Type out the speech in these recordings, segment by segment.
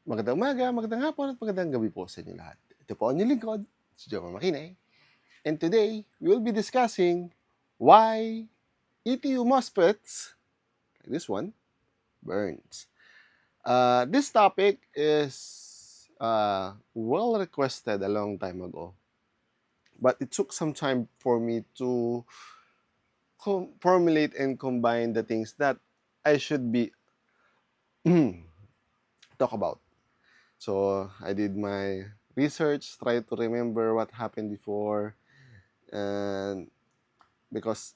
Magandang umaga, magandang hapon, at magandang gabi po sa inyo lahat. Ito po ang inyong lingkod, si JomarX. And today, we will be discussing why ETU MOSFETs, like this one, burns. This topic is well requested a long time ago. But it took some time for me to formulate and combine the things that I should be talk about. So I did my research, try to remember what happened before, and because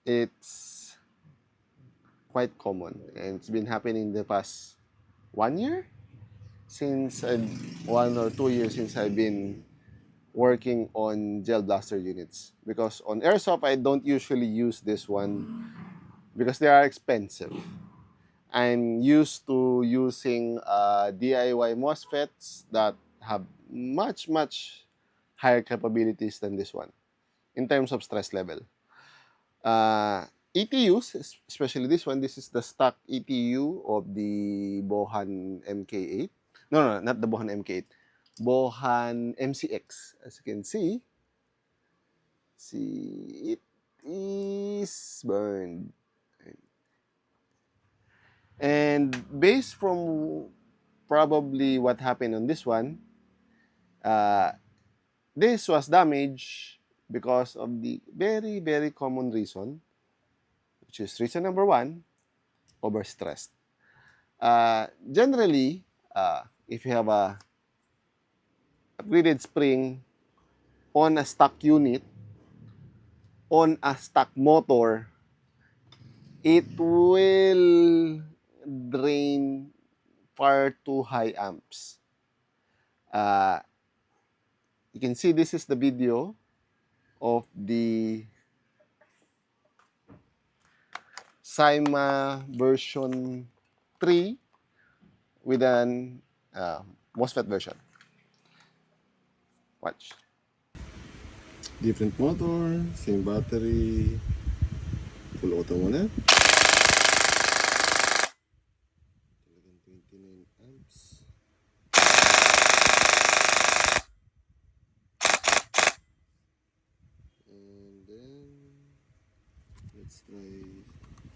it's quite common and it's been happening the past 1 year since 1 or 2 years since I've been working on gel blaster units. Because on airsoft I don't usually use this one because they are expensive. I'm used to using DIY MOSFETs that have much higher capabilities than this one in terms of stress level. ETUs, especially this one, this is the stock ETU of the Bohan MK8. No, not the Bohan MK8. Bohan MCX. As you can see, it is burned. And based from probably what happened on this one, this was damaged because of the very common reason, which is reason number one, overstressed. Generally, if you have a upgraded spring on a stock unit, on a stock motor, it will drain far too high amps. You can see this is the video of the SIMA version 3 with an MOSFET version. Watch. Different motor, same battery. Full auto muna. 29 amps. And then let's try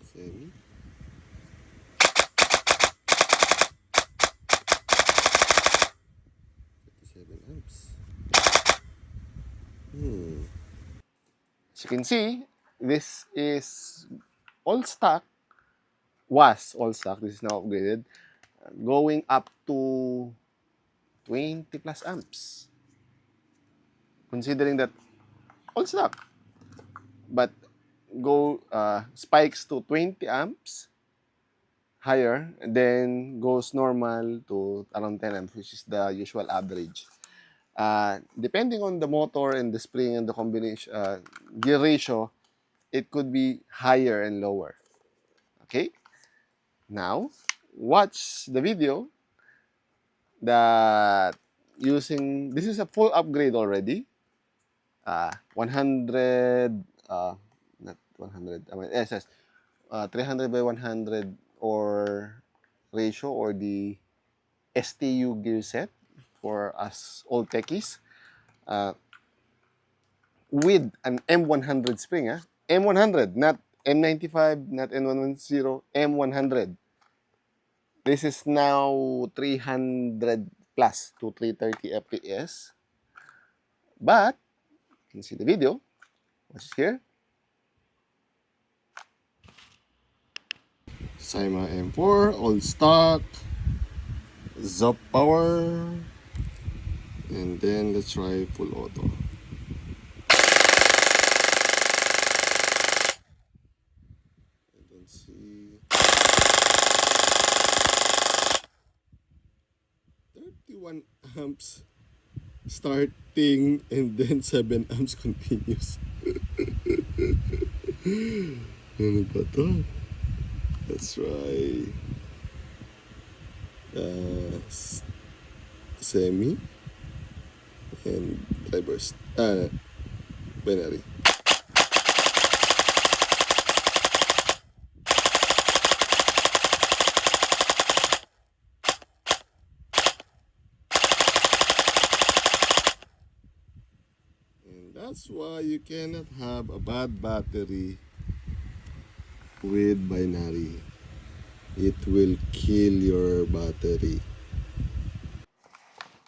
semi. 57 amps. As you can see, this is all stock. Was all stock. This is now upgraded, going up to 20 plus amps. Considering that all stock, but go spikes to 20 amps higher, and then goes normal to around 10 amps, which is the usual average. Depending on the motor and the spring and the combination gear ratio, it could be higher and lower. Okay, now watch the video that using, this is a full upgrade already. 100 not 100, I mean SS 300 by 100 or ratio, or the STU gear set for us old techies, with an M100 spring. M100, not M95, not N110, M100. This is now 300 plus to 330 FPS. But you can see the video. Watch here. SIMA M4, old stock, ZOP power, and then let's try full auto. I don't see. 31 amps starting, and then 7 amps continues. Ano ba to? Let's try semi and drivers binary. That's why you cannot have a bad battery with binary. It will kill your battery.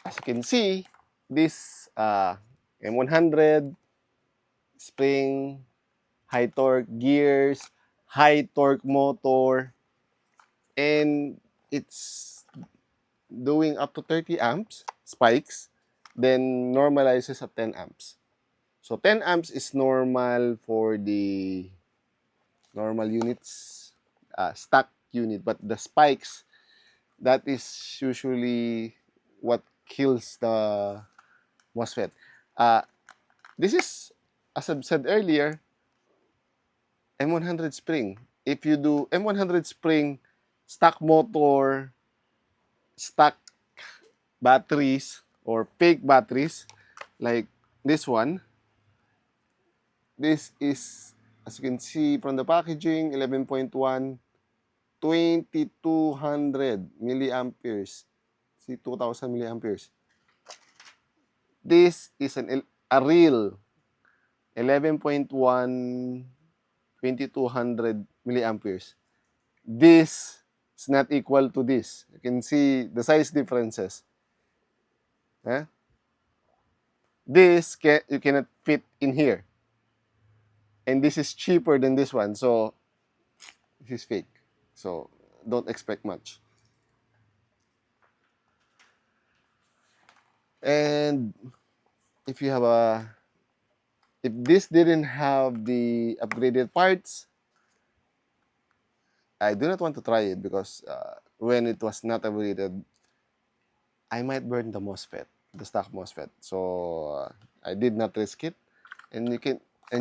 As you can see, this M100 spring, high torque gears, high torque motor, and it's doing up to 30 amps spikes, then normalizes at 10 amps. So 10 amps is normal for the normal units, stock unit, but the spikes, that is usually what kills the MOSFET. Uh, this is, as I've said earlier, M100 spring. If you do M100 spring, stock motor, stock batteries, or fake batteries, like this one, this is, as you can see from the packaging, 11.1, 2200 milliamperes. See, 2000 milliamperes. This is a real 11.1, 2200 milliamperes. This is not equal to this. You can see the size differences. Eh? This you cannot fit in here. And this is cheaper than this one. So this is fake. So don't expect much. And if you have if this didn't have the upgraded parts, I do not want to try it because when it was not upgraded, I might burn the MOSFET, the stock MOSFET. So I did not risk it. And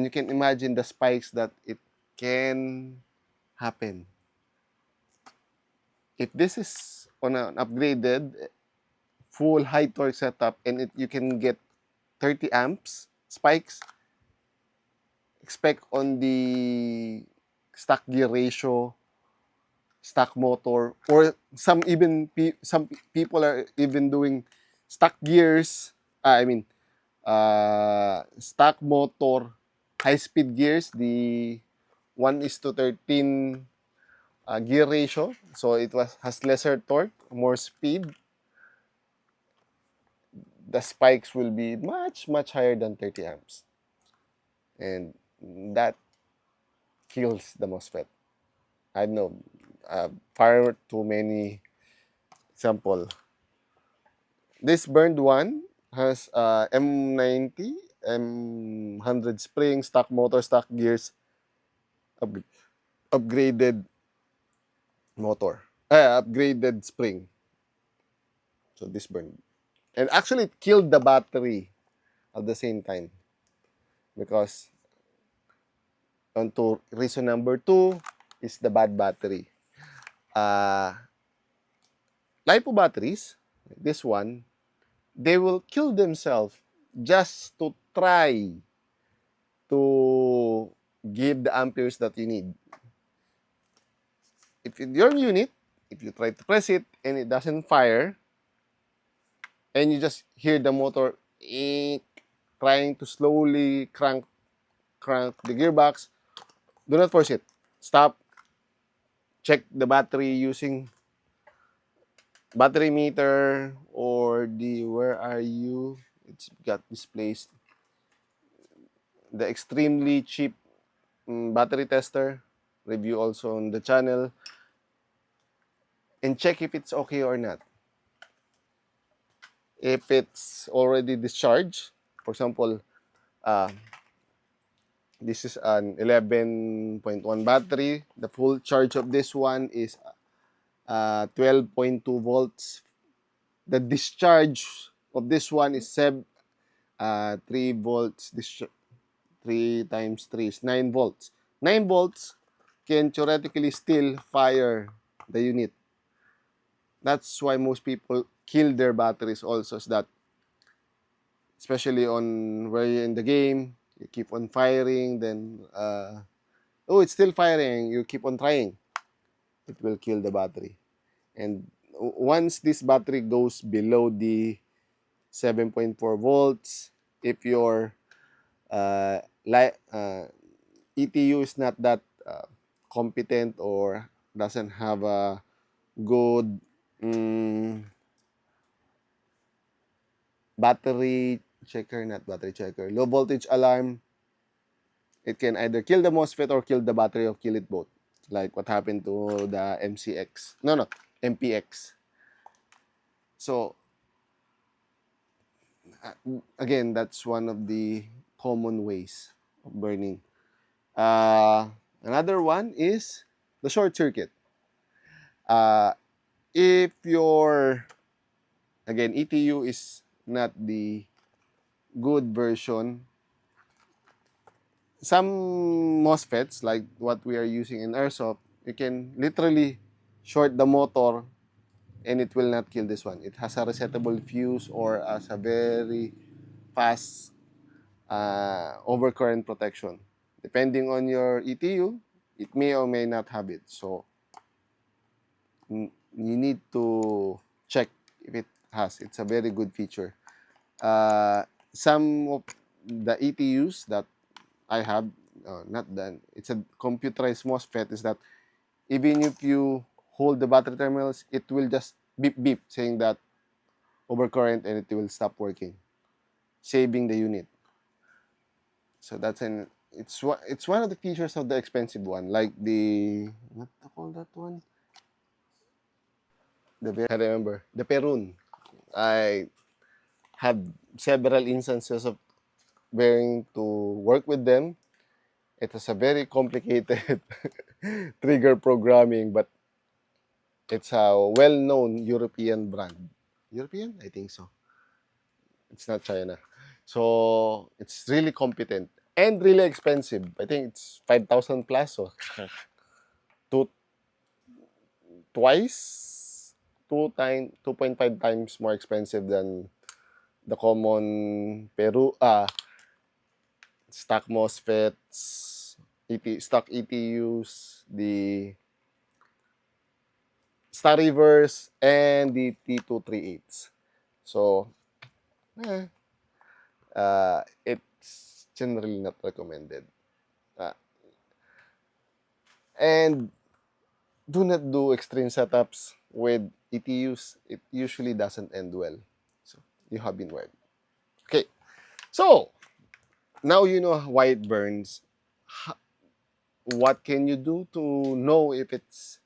you can imagine the spikes that it can happen. If this is on an upgraded full high torque setup and you can get 30 amps spikes, expect on the stock gear ratio, stock motor, or some people are even doing stock gears. Stock motor, high speed gears. The 1:13 gear ratio, so it has lesser torque, more speed. The spikes will be much higher than 30 amps, and that kills the MOSFET. I know, far too many example. This burned one has M90, M100 spring, stock motor, stock gears, upgraded motor, upgraded spring. So this burned. And actually it killed the battery at the same time. Because on to reason number 2 is the bad battery. LiPo batteries, this one, they will kill themselves just to try to give the amperes that you need. If in your unit, if you try to press it and it doesn't fire, and you just hear the motor trying to slowly crank the gearbox, do not force it. Stop. Check the battery using battery meter or where are you? It's got displaced. The extremely cheap battery tester. Review also on the channel. And check if it's okay or not. If it's already discharged, for example, this is an 11.1 battery. The full charge of this one is 12.2 volts. The discharge of this one is 3 volts. 3 times 3 is 9 volts. 9 volts can theoretically still fire the unit. That's why most people kill their batteries also, is that especially on where you're in the game, you keep on firing, then oh, it's still firing, you keep on trying, it will kill the battery. And once this battery goes below the 7.4 volts, if your like ETU is not that competent or doesn't have a good battery checker, not battery checker, low voltage alarm. It can either kill the MOSFET or kill the battery or kill it both. Like what happened to the MCX. No, MPX. So, again, that's one of the common ways of burning. Uh, Another one is the short circuit. Uh, if your, again, ETU is not the good version, some MOSFETs, like what we are using in Airsoft, you can literally short the motor and it will not kill this one. It has a resettable fuse or as a very fast overcurrent protection. Depending on your ETU, it may or may not have it. So you need to check if it has. It's a very good feature. Some of the ETUs that I have, not done, it's a computerized MOSFET, is that even if you hold the battery terminals, it will just beep beep saying that overcurrent and it will stop working, saving the unit. So that's it's one of the features of the expensive one, like the what to call that one? I remember the Perun. I have several instances of bearing to work with them. It was a very complicated trigger programming, but it's a well-known European brand. European? I think so. It's not China. So it's really competent and really expensive. I think it's 5,000 plus. So two, twice, 2.5 times more expensive than the common stock MOSFETs, stock ETUs, the Star Reverse, and the T238s. So, eh, it's generally not recommended. Uh, and do not do extreme setups with ETUs. It usually doesn't end well. So, you have been warned. Okay, so now you know why it burns. What can you do to know if it's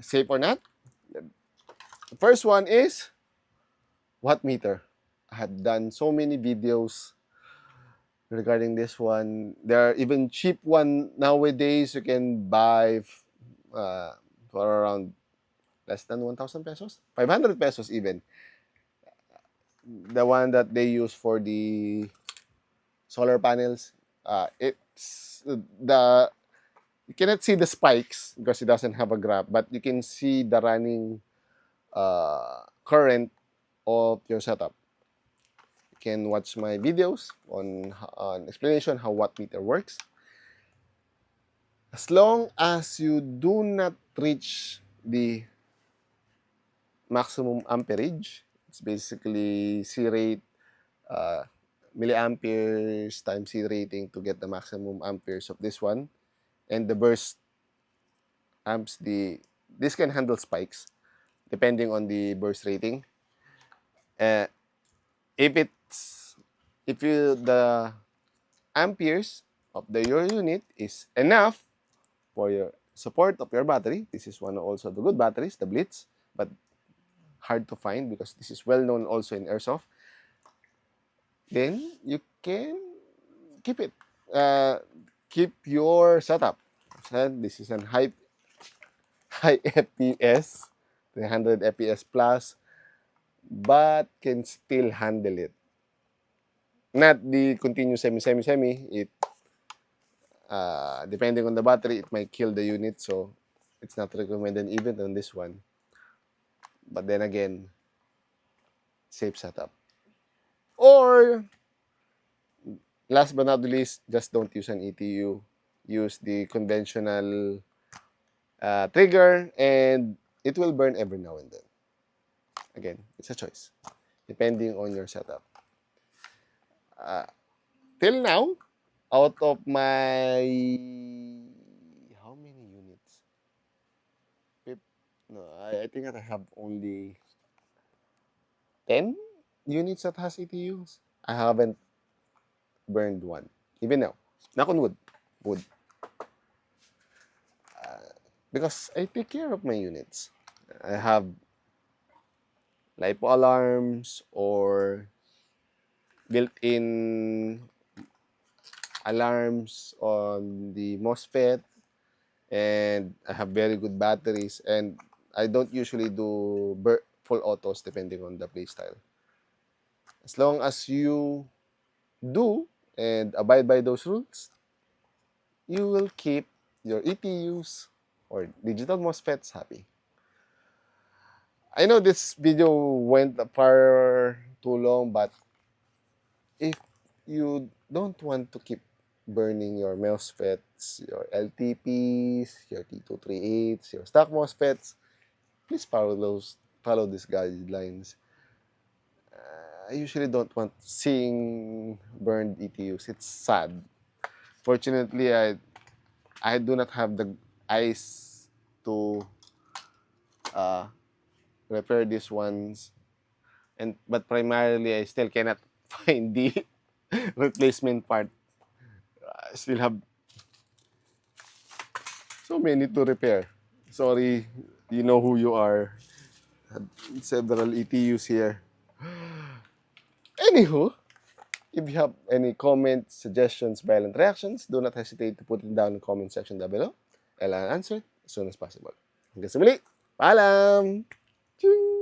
safe or not? The first one is watt meter. I had done so many videos regarding this one. There are even cheap one nowadays you can buy for around less than 1,000 pesos, 500 pesos even. The one that they use for the solar panels. It's the you cannot see the spikes because it doesn't have a graph, but you can see the running current of your setup. You can watch my videos on explanation how watt meter works. As long as you do not reach the maximum amperage, it's basically C rate, uh, milliamperes times C rating to get the maximum amperes of this one. And the burst amps, this can handle spikes depending on the burst rating. Uh, if it's if you the amperes of your unit is enough for your support of your battery, this is one also of the good batteries, the Blitz, but hard to find because this is well known also in airsoft. Then you can keep it. Keep your setup. So this is an high FPS, 300 FPS plus, but can still handle it. Not the continuous semi. It depending on the battery, it might kill the unit, so it's not recommended even on this one. But then again, safe setup. Or last but not least, just don't use an ETU. Use the conventional trigger, and it will burn every now and then. Again, it's a choice depending on your setup. till now, out of my how many units? No, I think that I have only 10 units that has ETUs. I haven't burned one. Even now. Knock on wood. Wood. Because I take care of my units. I have LiPo alarms or built-in alarms on the MOSFET, and I have very good batteries, and I don't usually do full autos depending on the playstyle. As long as you do and abide by those rules, you will keep your ETUs or digital MOSFETs happy. I know this video went far too long, but if you don't want to keep burning your MOSFETs, your LTPs, your T238s, your stock MOSFETs, please follow these guidelines. I usually don't want seeing burned ETUs. It's sad. Fortunately, I do not have the eyes to repair these ones, but primarily I still cannot find the replacement part. I still have so many to repair. Sorry, you know who you are. Several ETUs here. Anywho, if you have any comments, suggestions, violent reactions, do not hesitate to put it down in the comment section down below. I'll answer it as soon as possible. Hanggang sa muli, paalam! Ching!